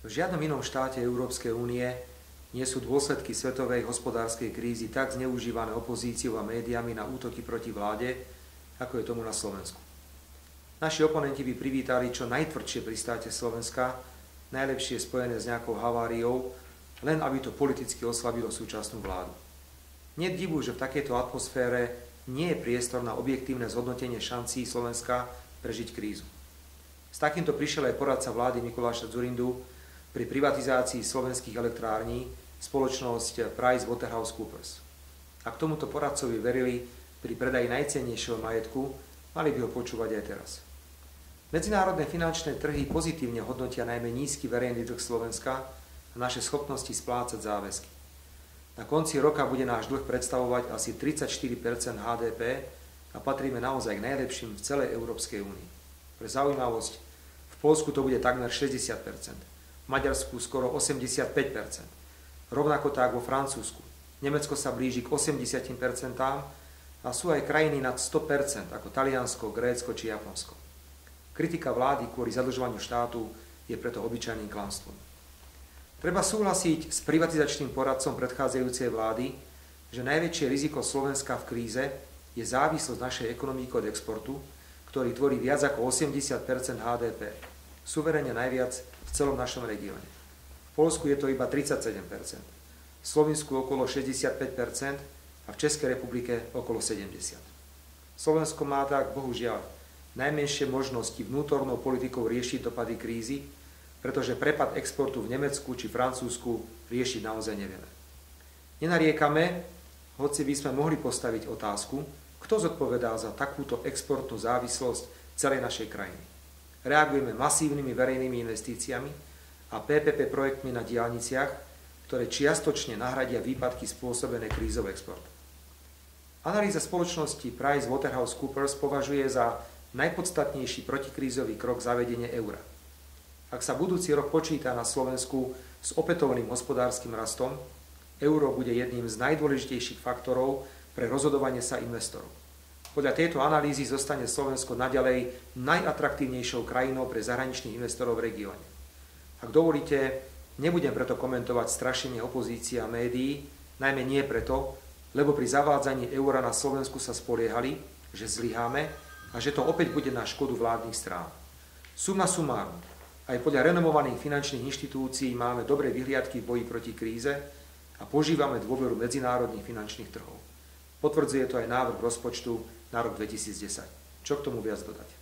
V žiadnom inom štáte Európskej únie nie sú dôsledky svetovej hospodárskej krízy tak zneužívané opozíciou a médiami na útoky proti vláde, ako je tomu na Slovensku. Naši oponenti by privítali čo najtvrdšie pristátie Slovenska, najlepšie spojené s nejakou haváriou, len aby to politicky oslabilo súčasnú vládu. Nie je divu, že v takejto atmosfére nie je priestor na objektívne zhodnotenie šancí Slovenska prežiť krízu. S takýmto prišiel aj poradca vlády Mikuláša Dzurindu pri privatizácii slovenských elektrární spoločnosť PricewaterhouseCoopers. Ak tomuto poradcovi verili pri predaji najcennejšieho majetku, mali by ho počúvať aj teraz. Medzinárodné finančné trhy pozitívne hodnotia najmä nízky verejný dlh Slovenska a naše schopnosti splácať záväzky. Na konci roka bude náš dlh predstavovať asi 34% HDP a patríme naozaj k najlepším v celej Európskej únii. Pre zaujímavosť, v Poľsku to bude takmer 60%. V Maďarsku skoro 85%. Rovnako tak vo Francúzsku. Nemecko sa blíži k 80% a sú aj krajiny nad 100%, ako Taliansko, Grécko či Japonsko. Kritika vlády kvôli zadlžovaniu štátu je preto obyčajným klamstvom. Treba súhlasiť s privatizačným poradcom predchádzajúcej vlády, že najväčšie riziko Slovenska v kríze je závislosť našej ekonomiky od exportu, ktorý tvorí viac ako 80% HDP. Suverene najviac v celom našom regióne. V Poľsku je to iba 37%, v Slovensku okolo 65% a v Českej republike okolo 70%. Slovensko má tak, bohužiaľ, najmenšie možnosti vnútornou politikou riešiť dopady krízy, pretože prepad exportu v Nemecku či Francúzsku riešiť naozaj nevieme. Nenariekame, hoci by sme mohli postaviť otázku, kto zodpovedá za takúto exportnú závislosť celej našej krajiny. Reagujeme masívnymi verejnými investíciami a PPP projektmi na diaľniciach, ktoré čiastočne nahradia výpadky spôsobené krízou exportu. Analýza spoločnosti PricewaterhouseCoopers považuje za najpodstatnejší protikrízový krok zavedenie eura. Ak sa budúci rok počíta na Slovensku s opätovným hospodárskym rastom, euro bude jedným z najdôležitejších faktorov pre rozhodovanie sa investorov. Podľa tejto analýzy zostane Slovensko naďalej najatraktívnejšou krajinou pre zahraničných investorov v regióne. Ak dovolíte, nebudem preto komentovať strašenie opozície a médií, najmä nie preto, lebo pri zavádzaní eura na Slovensku sa spoliehali, že zlyháme a že to opäť bude na škodu vládnych strán. Summa summarum, aj podľa renomovaných finančných inštitúcií máme dobré vyhliadky v boji proti kríze a požívame dôveru medzinárodných finančných trhov. Potvrdzuje to aj návrh rozpočtu na rok 2010. Čo k tomu viac dodať?